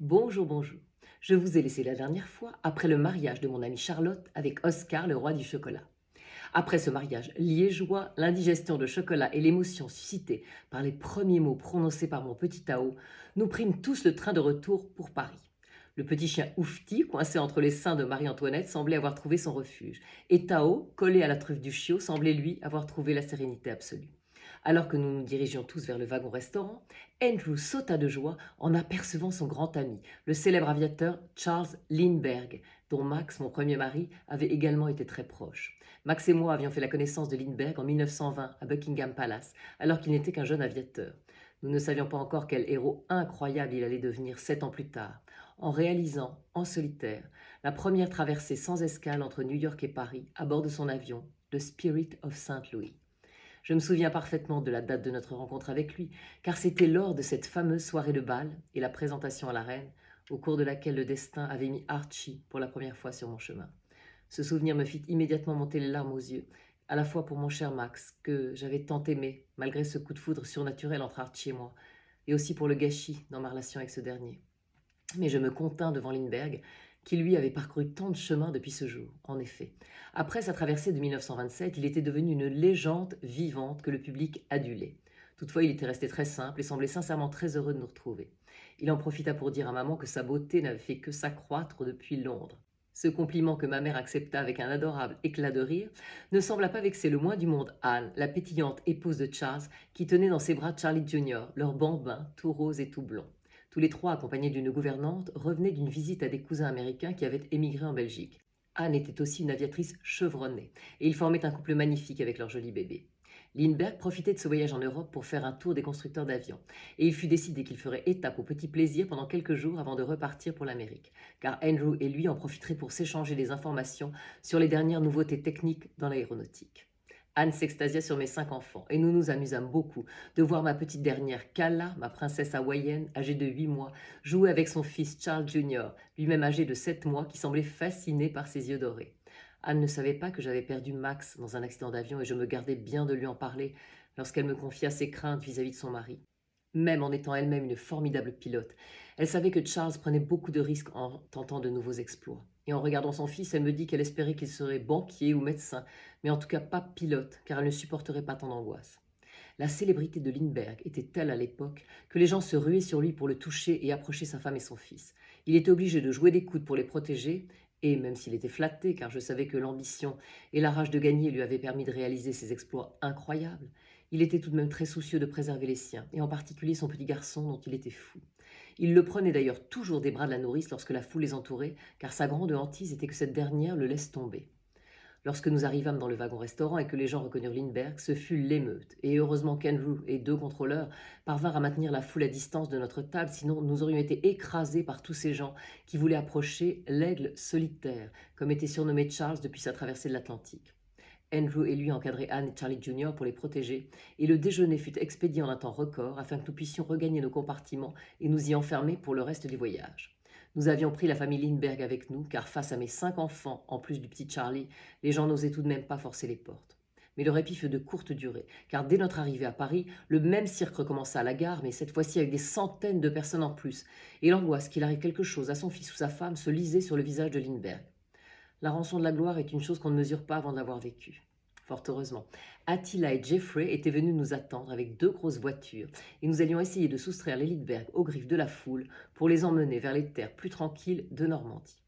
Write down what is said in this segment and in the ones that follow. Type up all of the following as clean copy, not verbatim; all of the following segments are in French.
Bonjour, bonjour. Je vous ai laissé la dernière fois après le mariage de mon amie Charlotte avec Oscar, le roi du chocolat. Après ce mariage liégeois, l'indigestion de chocolat et l'émotion suscitée par les premiers mots prononcés par mon petit Tao, nous prîmes tous le train de retour pour Paris. Le petit chien Oufti, coincé entre les seins de Marie-Antoinette, semblait avoir trouvé son refuge, et Tao, collé à la truffe du chiot, semblait lui avoir trouvé la sérénité absolue. Alors que nous nous dirigions tous vers le wagon-restaurant, Andrew sauta de joie en apercevant son grand ami, le célèbre aviateur Charles Lindbergh, dont Max, mon premier mari, avait également été très proche. Max et moi avions fait la connaissance de Lindbergh en 1920 à Buckingham Palace, alors qu'il n'était qu'un jeune aviateur. Nous ne savions pas encore quel héros incroyable il allait devenir 7 ans plus tard, en réalisant, en solitaire, la première traversée sans escale entre New York et Paris à bord de son avion, le Spirit of St. Louis. Je me souviens parfaitement de la date de notre rencontre avec lui, car c'était lors de cette fameuse soirée de bal et la présentation à la reine, au cours de laquelle le destin avait mis Archie pour la première fois sur mon chemin. Ce souvenir me fit immédiatement monter les larmes aux yeux, à la fois pour mon cher Max, que j'avais tant aimé, malgré ce coup de foudre surnaturel entre Archie et moi, et aussi pour le gâchis dans ma relation avec ce dernier. Mais je me contins devant Lindbergh, qui lui avait parcouru tant de chemin depuis ce jour. En effet, après sa traversée de 1927, il était devenu une légende vivante que le public adulait. Toutefois, il était resté très simple et semblait sincèrement très heureux de nous retrouver. Il en profita pour dire à maman que sa beauté n'avait fait que s'accroître depuis Londres. Ce compliment que ma mère accepta avec un adorable éclat de rire ne sembla pas vexer le moins du monde Anne, la pétillante épouse de Charles, qui tenait dans ses bras Charlie Junior, leur bambin tout rose et tout blond. Tous les trois, accompagnés d'une gouvernante, revenaient d'une visite à des cousins américains qui avaient émigré en Belgique. Anne était aussi une aviatrice chevronnée, et ils formaient un couple magnifique avec leur joli bébé. Lindbergh profitait de ce voyage en Europe pour faire un tour des constructeurs d'avions, et il fut décidé qu'il ferait étape au petit plaisir pendant quelques jours avant de repartir pour l'Amérique, car Andrew et lui en profiteraient pour s'échanger des informations sur les dernières nouveautés techniques dans l'aéronautique. Anne s'extasia sur mes 5 enfants, et nous nous amusâmes beaucoup de voir ma petite dernière Kala, ma princesse hawaïenne, âgée de 8 mois, jouer avec son fils Charles Junior, lui-même âgé de 7 mois, qui semblait fasciné par ses yeux dorés. Anne ne savait pas que j'avais perdu Max dans un accident d'avion et je me gardais bien de lui en parler lorsqu'elle me confia ses craintes vis-à-vis de son mari. Même en étant elle-même une formidable pilote, elle savait que Charles prenait beaucoup de risques en tentant de nouveaux exploits. Et en regardant son fils, elle me dit qu'elle espérait qu'il serait banquier ou médecin, mais en tout cas pas pilote, car elle ne supporterait pas tant d'angoisse. La célébrité de Lindbergh était telle à l'époque que les gens se ruaient sur lui pour le toucher et approcher sa femme et son fils. Il était obligé de jouer des coudes pour les protéger, et même s'il était flatté, car je savais que l'ambition et la rage de gagner lui avaient permis de réaliser ces exploits incroyables, il était tout de même très soucieux de préserver les siens, et en particulier son petit garçon dont il était fou. Il le prenait d'ailleurs toujours des bras de la nourrice lorsque la foule les entourait, car sa grande hantise était que cette dernière le laisse tomber. Lorsque nous arrivâmes dans le wagon-restaurant et que les gens reconnurent Lindbergh, ce fut l'émeute. Et heureusement qu'Andrew et 2 contrôleurs parvinrent à maintenir la foule à distance de notre table, sinon nous aurions été écrasés par tous ces gens qui voulaient approcher l'aigle solitaire, comme était surnommé Charles depuis sa traversée de l'Atlantique. Andrew et lui encadraient Anne et Charlie Junior pour les protéger, et le déjeuner fut expédié en un temps record afin que nous puissions regagner nos compartiments et nous y enfermer pour le reste du voyage. Nous avions pris la famille Lindbergh avec nous, car face à mes 5 enfants, en plus du petit Charlie, les gens n'osaient tout de même pas forcer les portes. Mais le répit fut de courte durée, car dès notre arrivée à Paris, le même cirque recommença à la gare, mais cette fois-ci avec des centaines de personnes en plus, et l'angoisse qu'il arrive quelque chose à son fils ou sa femme se lisait sur le visage de Lindbergh. La rançon de la gloire est une chose qu'on ne mesure pas avant de l'avoir vécue. Fort heureusement, Attila et Jeffrey étaient venus nous attendre avec 2 grosses voitures et nous allions essayer de soustraire les Lindbergh aux griffes de la foule pour les emmener vers les terres plus tranquilles de Normandie.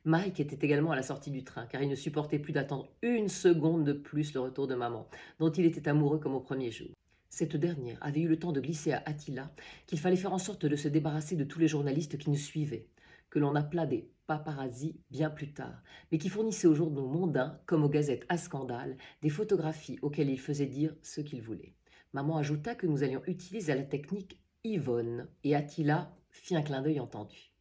Mike était également à la sortie du train car il ne supportait plus d'attendre une seconde de plus le retour de maman, dont il était amoureux comme au premier jour. Cette dernière avait eu le temps de glisser à Attila qu'il fallait faire en sorte de se débarrasser de tous les journalistes qui nous suivaient, que l'on appela des paparazzi bien plus tard, mais qui fournissaient aux journaux mondains, comme aux gazettes à scandale, des photographies auxquelles ils faisaient dire ce qu'ils voulaient. Maman ajouta que nous allions utiliser la technique Yvonne, et Attila fit un clin d'œil entendu.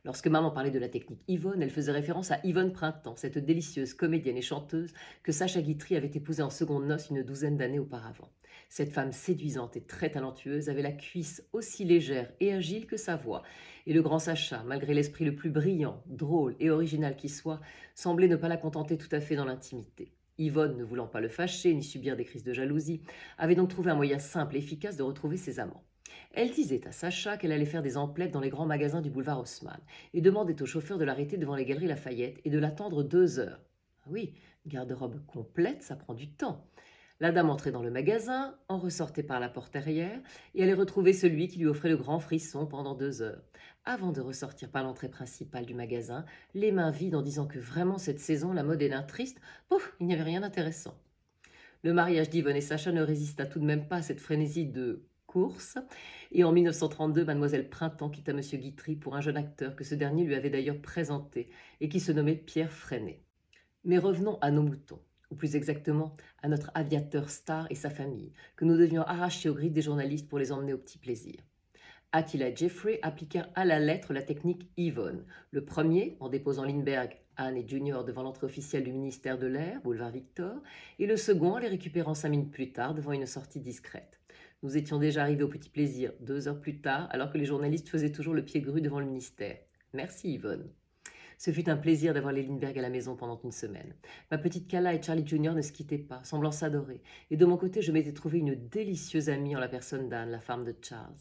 Lorsque maman parlait de la technique Yvonne, elle faisait référence à Yvonne Printemps, cette délicieuse comédienne et chanteuse que Sacha Guitry avait épousée en seconde noces une douzaine d'années auparavant. Cette femme séduisante et très talentueuse avait la cuisse aussi légère et agile que sa voix, et le grand Sacha, malgré l'esprit le plus brillant, drôle et original qui soit, semblait ne pas la contenter tout à fait dans l'intimité. Yvonne, ne voulant pas le fâcher ni subir des crises de jalousie, avait donc trouvé un moyen simple et efficace de retrouver ses amants. Elle disait à Sacha qu'elle allait faire des emplettes dans les grands magasins du boulevard Haussmann et demandait au chauffeur de l'arrêter devant les galeries Lafayette et de l'attendre 2 heures. Ah oui, une garde-robe complète, ça prend du temps. La dame entrait dans le magasin, en ressortait par la porte arrière et allait retrouver celui qui lui offrait le grand frisson pendant 2 heures, avant de ressortir par l'entrée principale du magasin, les mains vides en disant que vraiment cette saison, la mode est d'un triste, pouf, il n'y avait rien d'intéressant. Le mariage d'Yvonne et Sacha ne résista tout de même pas à cette frénésie de course, et en 1932, mademoiselle Printemps quitta M. Guitry pour un jeune acteur que ce dernier lui avait d'ailleurs présenté et qui se nommait Pierre Freinet. Mais revenons à nos moutons, ou plus exactement à notre aviateur star et sa famille, que nous devions arracher aux griffes des journalistes pour les emmener au petit plaisir. Attila et Jeffrey appliquèrent à la lettre la technique Yvonne. Le premier, en déposant Lindbergh, Anne et Junior devant l'entrée officielle du ministère de l'Air, boulevard Victor, et le second en les récupérant 5 minutes plus tard devant une sortie discrète. Nous étions déjà arrivés au petit plaisir 2 heures plus tard, alors que les journalistes faisaient toujours le pied gru devant le ministère. Merci Yvonne. Ce fut un plaisir d'avoir les Lindbergh à la maison pendant une semaine. Ma petite Cala et Charlie Junior ne se quittaient pas, semblant s'adorer, et de mon côté je m'étais trouvé une délicieuse amie en la personne d'Anne, la femme de Charles.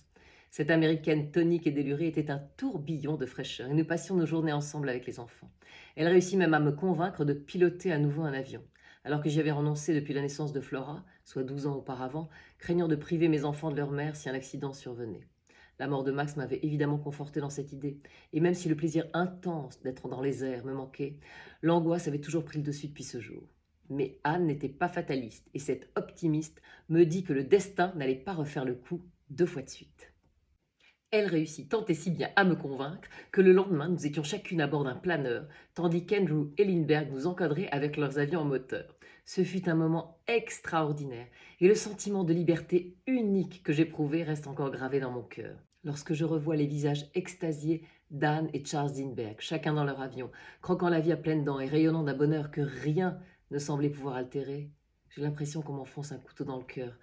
Cette américaine tonique et délurée était un tourbillon de fraîcheur et nous passions nos journées ensemble avec les enfants. Elle réussit même à me convaincre de piloter à nouveau un avion. Alors que j'y avais renoncé depuis la naissance de Flora, soit 12 ans auparavant, craignant de priver mes enfants de leur mère si un accident survenait. La mort de Max m'avait évidemment conforté dans cette idée, et même si le plaisir intense d'être dans les airs me manquait, l'angoisse avait toujours pris le dessus depuis ce jour. Mais Anne n'était pas fataliste, et cette optimiste me dit que le destin n'allait pas refaire le coup 2 fois de suite. Elle réussit tant et si bien à me convaincre que le lendemain, nous étions chacune à bord d'un planeur, tandis qu'Andrew et Lindbergh nous encadraient avec leurs avions en moteur. Ce fut un moment extraordinaire, et le sentiment de liberté unique que j'éprouvais reste encore gravé dans mon cœur. Lorsque je revois les visages extasiés d'Anne et Charles Lindbergh, chacun dans leur avion, croquant la vie à pleines dents et rayonnant d'un bonheur que rien ne semblait pouvoir altérer, j'ai l'impression qu'on m'enfonce un couteau dans le cœur,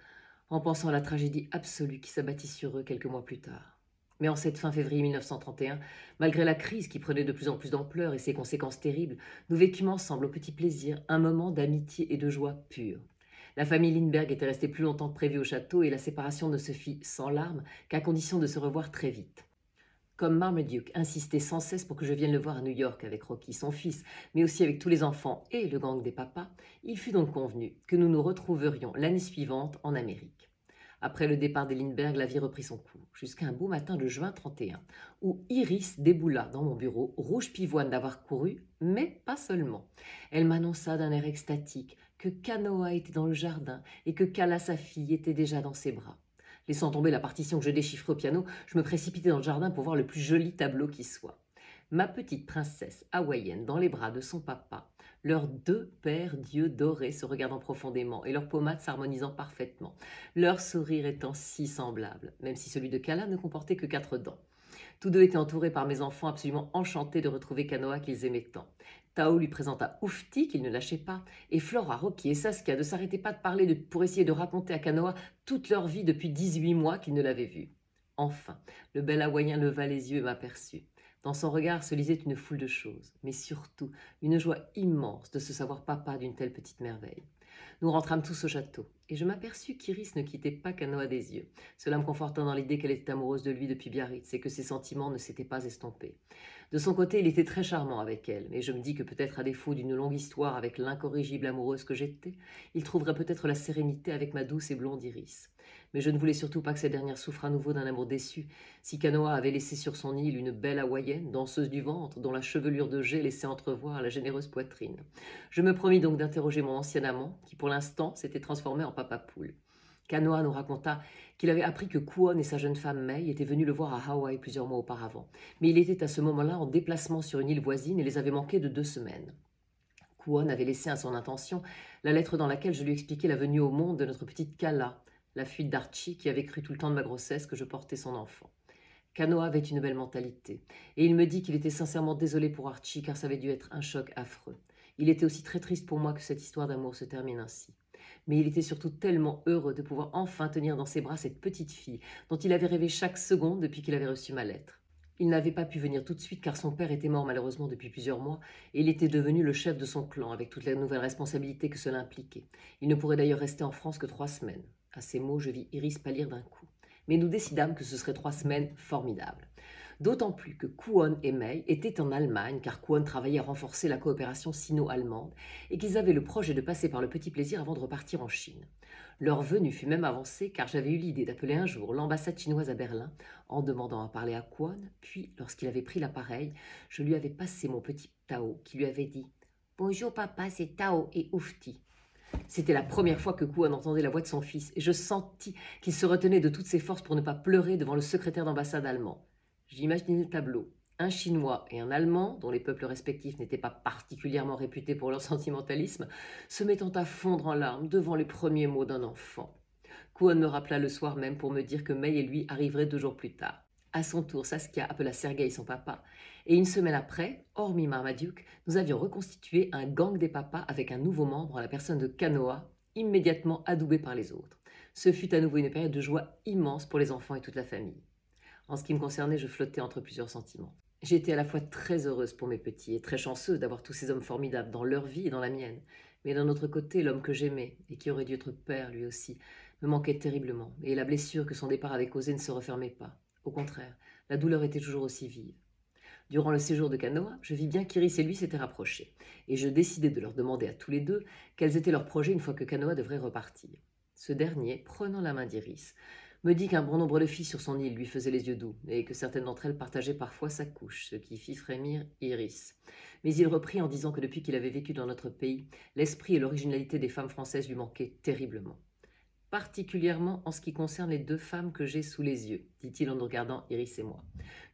en pensant à la tragédie absolue qui s'abattit sur eux quelques mois plus tard. Mais en cette fin février 1931, malgré la crise qui prenait de plus en plus d'ampleur et ses conséquences terribles, nous vécûmes ensemble au petit plaisir un moment d'amitié et de joie pure. La famille Lindbergh était restée plus longtemps que prévu au château et la séparation ne se fit sans larmes qu'à condition de se revoir très vite. Comme Marmaduke insistait sans cesse pour que je vienne le voir à New York avec Rocky, son fils, mais aussi avec tous les enfants et le gang des papas, il fut donc convenu que nous nous retrouverions l'année suivante en Amérique. Après le départ des Lindbergh, la vie reprit son cours, jusqu'à un beau matin de juin 31, où Iris déboula dans mon bureau, rouge pivoine d'avoir couru, mais pas seulement. Elle m'annonça d'un air extatique que Kanoa était dans le jardin et que Kala, sa fille, était déjà dans ses bras. Laissant tomber la partition que je déchiffrais au piano, je me précipitai dans le jardin pour voir le plus joli tableau qui soit. Ma petite princesse hawaïenne dans les bras de son papa, leurs 2 pères d'yeux dorés se regardant profondément et leurs pommades s'harmonisant parfaitement, leur sourire étant si semblable, même si celui de Kala ne comportait que 4 dents. Tous deux étaient entourés par mes enfants absolument enchantés de retrouver Kanoa qu'ils aimaient tant. Tao lui présenta Oufti, qu'il ne lâchait pas, et Flora, Rocky et Saskia ne s'arrêtaient pas de parler pour essayer de raconter à Kanoa toute leur vie depuis 18 mois qu'ils ne l'avaient vu. Enfin, le bel hawaïen leva les yeux et m'aperçut. Dans son regard se lisait une foule de choses, mais surtout une joie immense de se savoir papa d'une telle petite merveille. Nous rentrâmes tous au château, et je m'aperçus qu'Iris ne quittait pas Kanoa des yeux. Cela me conforta dans l'idée qu'elle était amoureuse de lui depuis Biarritz et que ses sentiments ne s'étaient pas estompés. De son côté, il était très charmant avec elle, et je me dis que peut-être à défaut d'une longue histoire avec l'incorrigible amoureuse que j'étais, il trouverait peut-être la sérénité avec ma douce et blonde Iris. Mais je ne voulais surtout pas que cette dernière souffre à nouveau d'un amour déçu. Si Kanoa avait laissé sur son île une belle hawaïenne, danseuse du ventre, dont la chevelure de jet laissait entrevoir la généreuse poitrine. Je me promis donc d'interroger mon ancien amant, qui pour l'instant s'était transformé en papa poule. Kanoa nous raconta qu'il avait appris que Kwon et sa jeune femme May étaient venus le voir à Hawaï plusieurs mois auparavant, mais il était à ce moment-là en déplacement sur une île voisine et les avait manqués de 2 semaines. Kwon avait laissé à son intention la lettre dans laquelle je lui expliquais la venue au monde de notre petite Kala, la fuite d'Archie qui avait cru tout le temps de ma grossesse que je portais son enfant. Kanoa avait une belle mentalité, et il me dit qu'il était sincèrement désolé pour Archie car ça avait dû être un choc affreux. Il était aussi très triste pour moi que cette histoire d'amour se termine ainsi. Mais il était surtout tellement heureux de pouvoir enfin tenir dans ses bras cette petite fille dont il avait rêvé chaque seconde depuis qu'il avait reçu ma lettre. Il n'avait pas pu venir tout de suite car son père était mort malheureusement depuis plusieurs mois et il était devenu le chef de son clan avec toute la nouvelle responsabilité que cela impliquait. Il ne pourrait d'ailleurs rester en France que 3 semaines. À ces mots, je vis Iris pâlir d'un coup. mais nous décidâmes que ce seraient 3 semaines formidables. D'autant plus que Kwon et Mei étaient en Allemagne, car Kwon travaillait à renforcer la coopération sino-allemande, et qu'ils avaient le projet de passer par le Petit Plaisir avant de repartir en Chine. Leur venue fut même avancée, car j'avais eu l'idée d'appeler un jour l'ambassade chinoise à Berlin, en demandant à parler à Kwon, puis, lorsqu'il avait pris l'appareil, je lui avais passé mon petit Tao, qui lui avait dit « Bonjour papa, c'est Tao et Oufti ». C'était la première fois que Kwon entendait la voix de son fils, et je sentis qu'il se retenait de toutes ses forces pour ne pas pleurer devant le secrétaire d'ambassade allemand. J'imaginais le tableau. Un Chinois et un Allemand, dont les peuples respectifs n'étaient pas particulièrement réputés pour leur sentimentalisme, se mettant à fondre en larmes devant les premiers mots d'un enfant. Kwon me rappela le soir même pour me dire que Mei et lui arriveraient 2 jours plus tard. À son tour, Saskia appela Sergueï son papa, et une semaine après, hormis Marmaduke, nous avions reconstitué un gang des papas avec un nouveau membre à la personne de Kanoa, immédiatement adoubé par les autres. Ce fut à nouveau une période de joie immense pour les enfants et toute la famille. En ce qui me concernait, je flottais entre plusieurs sentiments. J'étais à la fois très heureuse pour mes petits et très chanceuse d'avoir tous ces hommes formidables dans leur vie et dans la mienne. Mais d'un autre côté, l'homme que j'aimais, et qui aurait dû être père lui aussi, me manquait terriblement, et la blessure que son départ avait causée ne se refermait pas. Au contraire, la douleur était toujours aussi vive. Durant le séjour de Kanoa, je vis bien qu'Iris et lui s'étaient rapprochés, et je décidai de leur demander à tous les deux quels étaient leurs projets une fois que Kanoa devrait repartir. Ce dernier, prenant la main d'Iris, me dit qu'un bon nombre de filles sur son île lui faisaient les yeux doux, et que certaines d'entre elles partageaient parfois sa couche, ce qui fit frémir Iris. Mais il reprit en disant que depuis qu'il avait vécu dans notre pays, l'esprit et l'originalité des femmes françaises lui manquaient terriblement. Particulièrement en ce qui concerne les 2 femmes que j'ai sous les yeux, dit-il en nous regardant Iris et moi.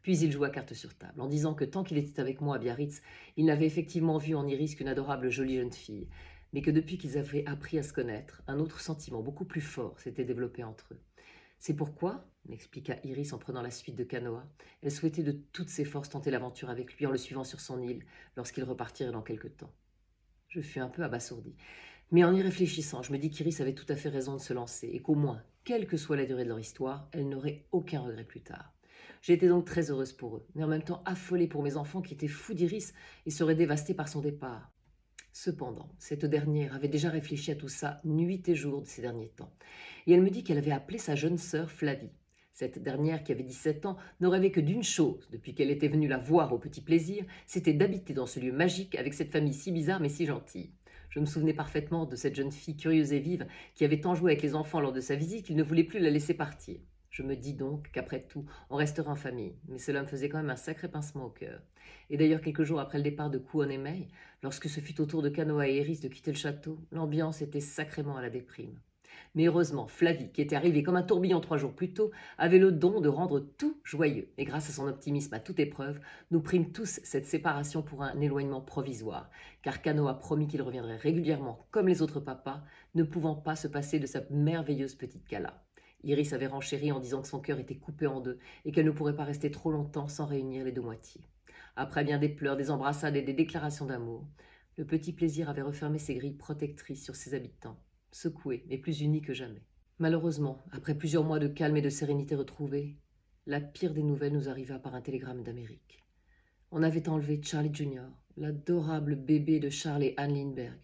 Puis il joua carte sur table, en disant que tant qu'il était avec moi à Biarritz, il n'avait effectivement vu en Iris qu'une adorable jolie jeune fille, mais que depuis qu'ils avaient appris à se connaître, un autre sentiment beaucoup plus fort s'était développé entre eux. C'est pourquoi, m'expliqua Iris en prenant la suite de Kanoa, elle souhaitait de toutes ses forces tenter l'aventure avec lui en le suivant sur son île lorsqu'il repartirait dans quelque temps. Je fus un peu abasourdi. Mais en y réfléchissant, je me dis qu'Iris avait tout à fait raison de se lancer et qu'au moins, quelle que soit la durée de leur histoire, elle n'aurait aucun regret plus tard. J'étais donc très heureuse pour eux, mais en même temps affolée pour mes enfants qui étaient fous d'Iris et seraient dévastés par son départ. Cependant, cette dernière avait déjà réfléchi à tout ça nuit et jour de ces derniers temps. Et elle me dit qu'elle avait appelé sa jeune sœur Flavie. Cette dernière, qui avait 17 ans, ne rêvait que d'une chose, depuis qu'elle était venue la voir au Petit Plaisir, c'était d'habiter dans ce lieu magique avec cette famille si bizarre mais si gentille. Je me souvenais parfaitement de cette jeune fille curieuse et vive qui avait tant joué avec les enfants lors de sa visite qu'il ne voulait plus la laisser partir. Je me dis donc qu'après tout, on restera en famille, mais cela me faisait quand même un sacré pincement au cœur. Et d'ailleurs, quelques jours après le départ de Kwon et Mei, lorsque ce fut au tour de Kanoa et Iris de quitter le château, l'ambiance était sacrément à la déprime. Mais heureusement, Flavie, qui était arrivée comme un tourbillon 3 jours plus tôt, avait le don de rendre tout joyeux. Et grâce à son optimisme à toute épreuve, nous prîmes tous cette séparation pour un éloignement provisoire. Car Kanoa promit qu'il reviendrait régulièrement comme les autres papas, ne pouvant pas se passer de sa merveilleuse petite Kala. Iris avait renchéri en disant que son cœur était coupé en 2 et qu'elle ne pourrait pas rester trop longtemps sans réunir les 2 moitiés. Après bien des pleurs, des embrassades et des déclarations d'amour, le Petit Plaisir avait refermé ses grilles protectrices sur ses habitants, secoués mais plus unis que jamais. Malheureusement, après plusieurs mois de calme et de sérénité retrouvés, la pire des nouvelles nous arriva par un télégramme d'Amérique. On avait enlevé Charlie Jr., l'adorable bébé de Charles et Anne Lindbergh.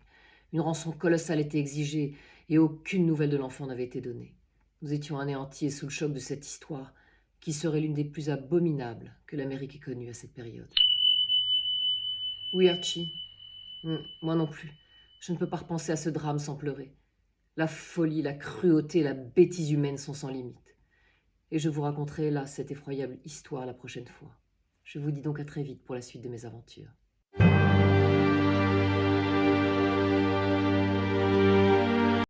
Une rançon colossale était exigée et aucune nouvelle de l'enfant n'avait été donnée. Nous étions anéantis et sous le choc de cette histoire, qui serait l'une des plus abominables que l'Amérique ait connue à cette période. Oui, Archie. Moi non plus. Je ne peux pas repenser à ce drame sans pleurer. La folie, la cruauté, la bêtise humaine sont sans limite. Et je vous raconterai là cette effroyable histoire la prochaine fois. Je vous dis donc à très vite pour la suite de mes aventures.